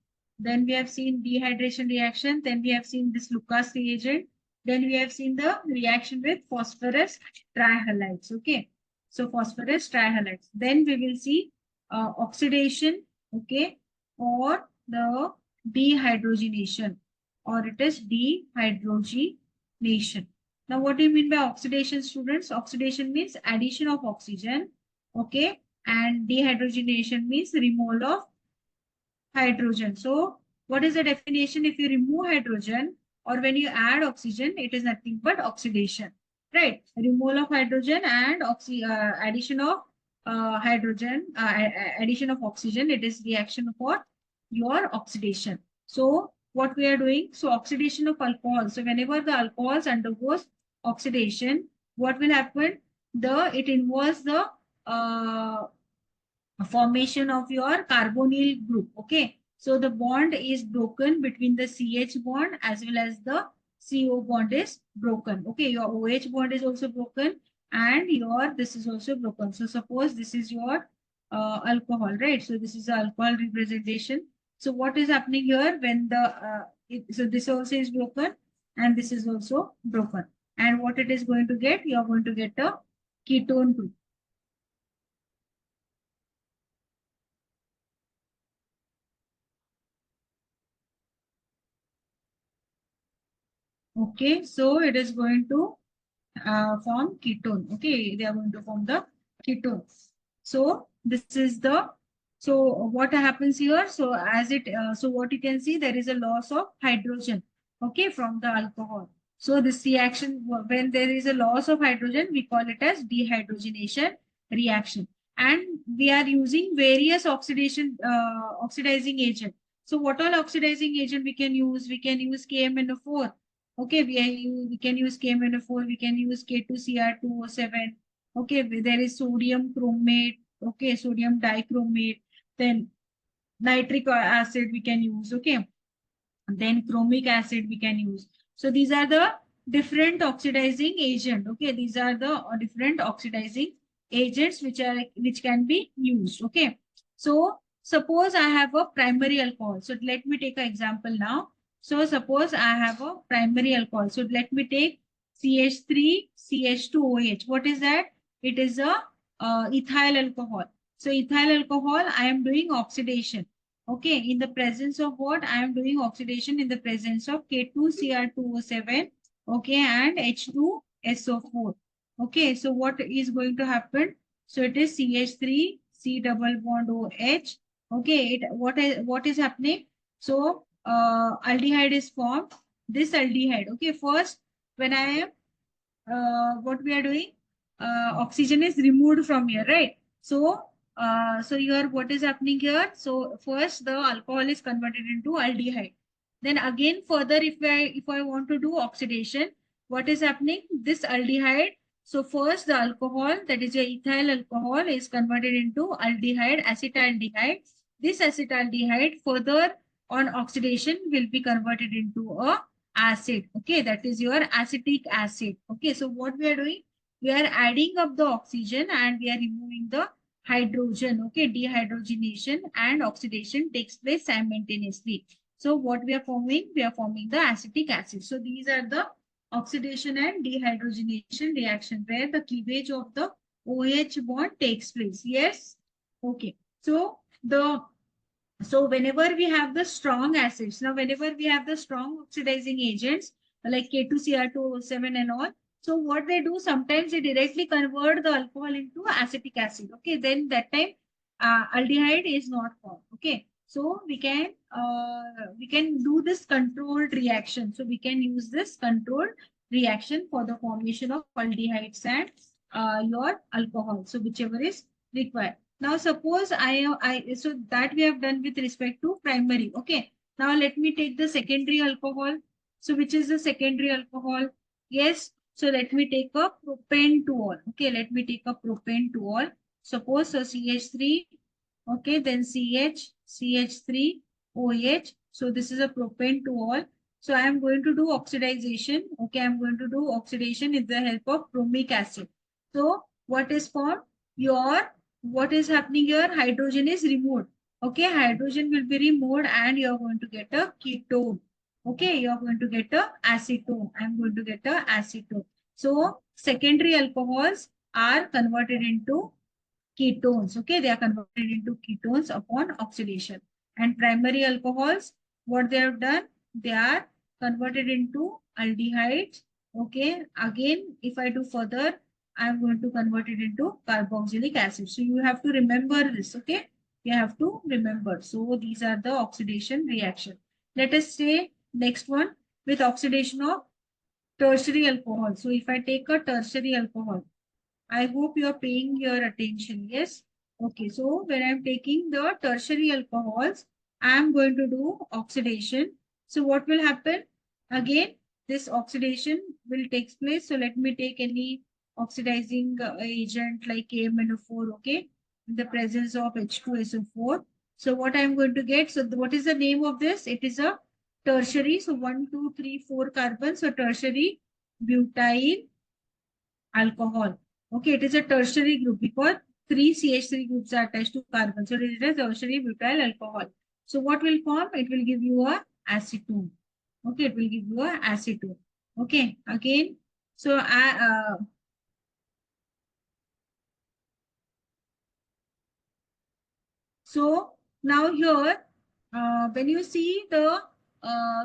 Then we have seen dehydration reaction. Then we have seen this Lucas reagent. Then we have seen the reaction with phosphorus trihalides. Okay. So phosphorus trihalides. Then we will see oxidation. Okay. Or the dehydrogenation. Or it is dehydrogenation. Now, what do you mean by oxidation, students? Oxidation means addition of oxygen. Okay. And dehydrogenation means removal of hydrogen. So what is the definition? If you remove hydrogen or when you add oxygen, it is nothing but oxidation, right? Removal of hydrogen and addition of addition of oxygen, it is reaction for your oxidation. So what we are doing, so oxidation of alcohol. So whenever the alcohols undergoes oxidation, what will happen? It involves the formation of your carbonyl group. Okay, so the bond is broken between the CH bond as well as the CO bond is broken. Okay, your OH bond is also broken and your this is also broken. So suppose this is your alcohol, right? So this is the alcohol representation. So what is happening here when so this also is broken and this is also broken, and what it is going to get, you are going to get a ketone group. Okay, so it is going to form ketone. Okay, they are going to form the ketone. So this is the, so what happens here? So as it, so what you can see, there is a loss of hydrogen. Okay, from the alcohol. So this reaction, when there is a loss of hydrogen, we call it as dehydrogenation reaction. And we are using various oxidizing agent. So what all oxidizing agent we can use? We can use KMNO4. Okay, we can use KMNO4, we can use K2Cr2O7. Okay, there is sodium chromate. Okay, sodium dichromate. Then nitric acid we can use. Okay, then chromic acid we can use. So these are the different oxidizing agent. Okay, these are the different oxidizing agents which can be used. Okay, so suppose I have a primary alcohol. So let me take an example now. So suppose I have a primary alcohol. So let me take CH3 CH2OH. What is that? It is a ethyl alcohol. So ethyl alcohol, I am doing oxidation. Okay, in the presence of what? I am doing oxidation in the presence of K2Cr2O7, okay, and H2SO4. Okay, so what is going to happen? So it is CH3, C double bond OH. Okay, what is happening? So aldehyde is formed. This aldehyde, okay, first when I am what we are doing, oxygen is removed from here, right? So so here what is happening here? So first the alcohol is converted into aldehyde. Then again further, if I want to do oxidation, what is happening? This aldehyde. So first the alcohol, that is a ethyl alcohol, is converted into aldehyde, acetaldehyde. This acetaldehyde further on oxidation will be converted into a acid. Okay, that is your acetic acid. Okay, so what we are doing, we are adding up the oxygen and we are removing the hydrogen. Okay, dehydrogenation and oxidation takes place simultaneously. So what we are forming, we are forming the acetic acid. So these are the oxidation and dehydrogenation reaction where the cleavage of the OH bond takes place. Yes. Okay. So whenever we have the strong acids, now whenever we have the strong oxidizing agents like K2Cr2O7 and all, so what they do, sometimes they directly convert the alcohol into acetic acid. Okay, then that time aldehyde is not formed. Okay, so we can do this controlled reaction. So we can use this controlled reaction for the formation of aldehydes and your alcohol. So whichever is required. Now suppose so that we have done with respect to primary. Okay. Now let me take the secondary alcohol. So which is the secondary alcohol? Yes. So let me take a propane tool. Okay. Let me take a propane tool. Suppose so CH3. Okay. Then CH3, OH. So this is a propane tool. So I am going to do oxidization. Okay. I am going to do oxidation with the help of bromic acid. So what is formed? What is happening here? Hydrogen is removed. Okay, hydrogen will be removed and you are going to get a ketone. Okay, you are going to get a acetone. I am going to get a acetone. So secondary alcohols are converted into ketones. Okay, they are converted into ketones upon oxidation. And primary alcohols, what they have done, they are converted into aldehydes. Okay, again, if I do further, I am going to convert it into carboxylic acid. So you have to remember this. Okay, you have to remember. So these are the oxidation reaction. Let us say next one with oxidation of tertiary alcohol. So if I take a tertiary alcohol, I hope you are paying your attention. Yes. Okay. So when I'm taking the tertiary alcohols, I'm going to do oxidation. So what will happen? Again, this oxidation will take place. So let me take any oxidizing agent like KMnO4. Okay. In the presence of H2SO4. So what I'm going to get? So what is the name of this? It is a tertiary. So 1, 2, 3, 4 carbons. So tertiary butyl alcohol. Okay, it is a tertiary group because three CH3 groups are attached to carbon. So it is a tertiary butyl alcohol. So what will form? It will give you a acetone. Okay, it will give you a acetone. Okay, again, so so now here, when you see the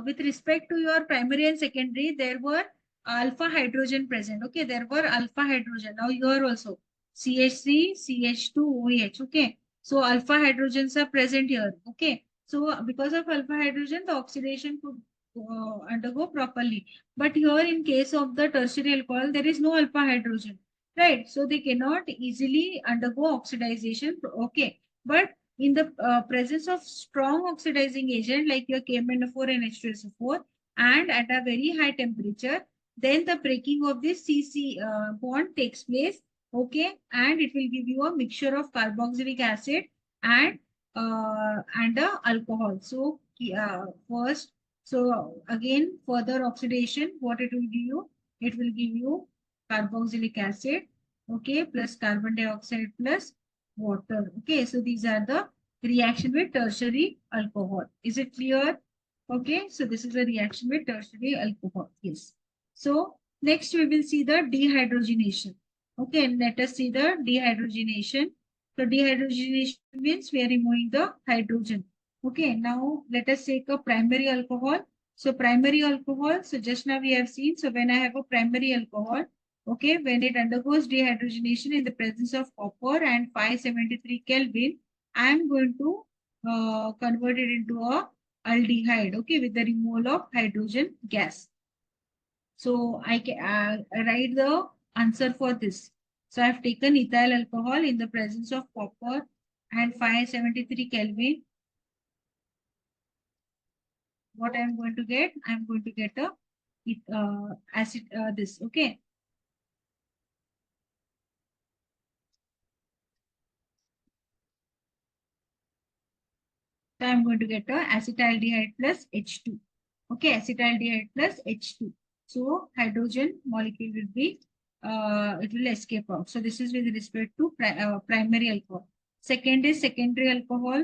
with respect to your primary and secondary, there were alpha hydrogen present. Okay, there were alpha hydrogen. Now here also CH3, CH2, OH. Okay, so alpha hydrogens are present here. Okay, so because of alpha hydrogen, the oxidation could undergo properly. But here, in case of the tertiary alcohol, there is no alpha hydrogen, right? So they cannot easily undergo oxidization. Okay, but in the presence of strong oxidizing agent like your KMnO4 and H2SO4 and at a very high temperature, then the breaking of this CC bond takes place. Okay, and it will give you a mixture of carboxylic acid and the alcohol. So first, so again further oxidation, what it will give you? It will give you carboxylic acid, okay, plus carbon dioxide plus water. Okay, so these are the reaction with tertiary alcohol. Is it clear? Okay, so this is a reaction with tertiary alcohol. Yes. So next we will see the dehydrogenation. Okay, let us see the dehydrogenation. So dehydrogenation means we are removing the hydrogen. Okay, now let us take a primary alcohol. So primary alcohol, so just now we have seen, so when I have a primary alcohol, okay, when it undergoes dehydrogenation in the presence of copper and 573 Kelvin, I am going to convert it into a aldehyde, okay, with the removal of hydrogen gas. So I can write the answer for this. So I have taken ethyl alcohol in the presence of copper and 573 Kelvin. What I am going to get? I am going to get a acid this, okay. So I'm going to get a acetaldehyde plus H2. Okay, acetaldehyde plus H2. So hydrogen molecule will be, it will escape out. So this is with respect to primary alcohol. Second is secondary alcohol.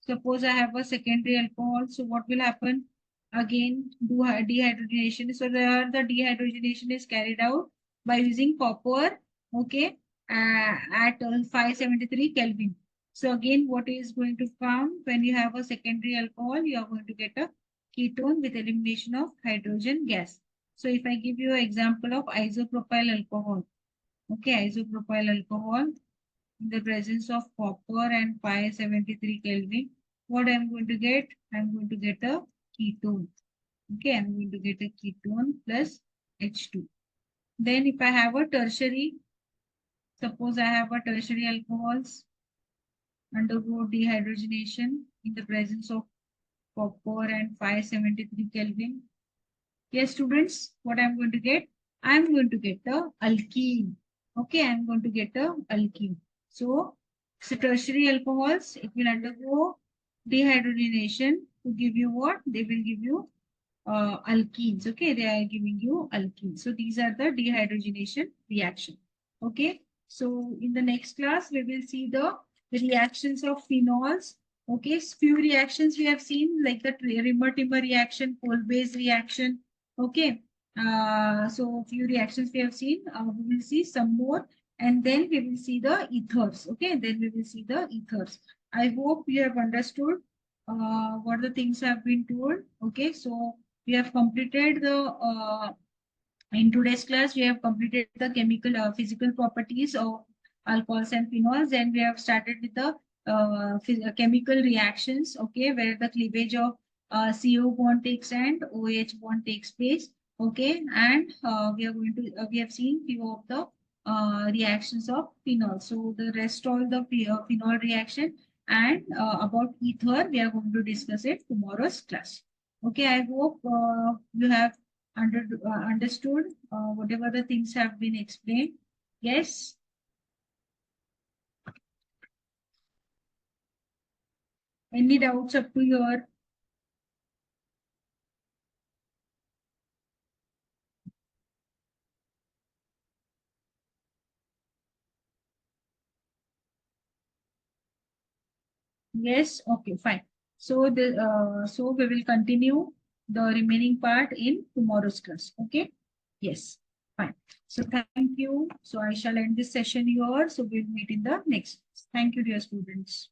Suppose I have a secondary alcohol. So what will happen? Again, dehydrogenation. So there the dehydrogenation is carried out by using copper, okay, at 573 Kelvin. So again, what is going to come when you have a secondary alcohol? You are going to get a ketone with elimination of hydrogen gas. So if I give you an example of isopropyl alcohol, okay, isopropyl alcohol in the presence of copper and 573 Kelvin, what I'm going to get? I'm going to get a ketone. Okay, I'm going to get a ketone plus H2. Then if I have a tertiary, suppose I have a tertiary alcohols undergo dehydrogenation in the presence of copper and 573 Kelvin. Yes, students, what I'm going to get? I'm going to get a alkene. Okay, I'm going to get a alkene. So tertiary alcohols, it will undergo dehydrogenation to give you what? They will give you alkenes. Okay, they are giving you alkenes. So these are the dehydrogenation reaction. Okay, so in the next class, we will see the reactions of phenols. Okay, few reactions we have seen like the Rimmer-Timmer reaction, Kolbe's reaction. Okay, so few reactions we have seen. We will see some more, and then we will see the ethers. Okay, then we will see the ethers. I hope you have understood what the things have been told. Okay, so we have completed the in today's class we have completed the chemical physical properties of alcohols and phenols, and we have started with the chemical reactions, okay, where the cleavage of CO bond takes and OH bond takes place. Okay, and we are going to we have seen few of the reactions of phenol. So the rest all the phenol reaction and about ether we are going to discuss it tomorrow's class. Okay, I hope you have understood whatever the things have been explained. Yes. Any doubts up to your? Yes. Okay. Fine. So so we will continue the remaining part in tomorrow's class. Okay. Yes. Fine. So thank you. So I shall end this session here. So we'll meet in the next. Thank you, dear students.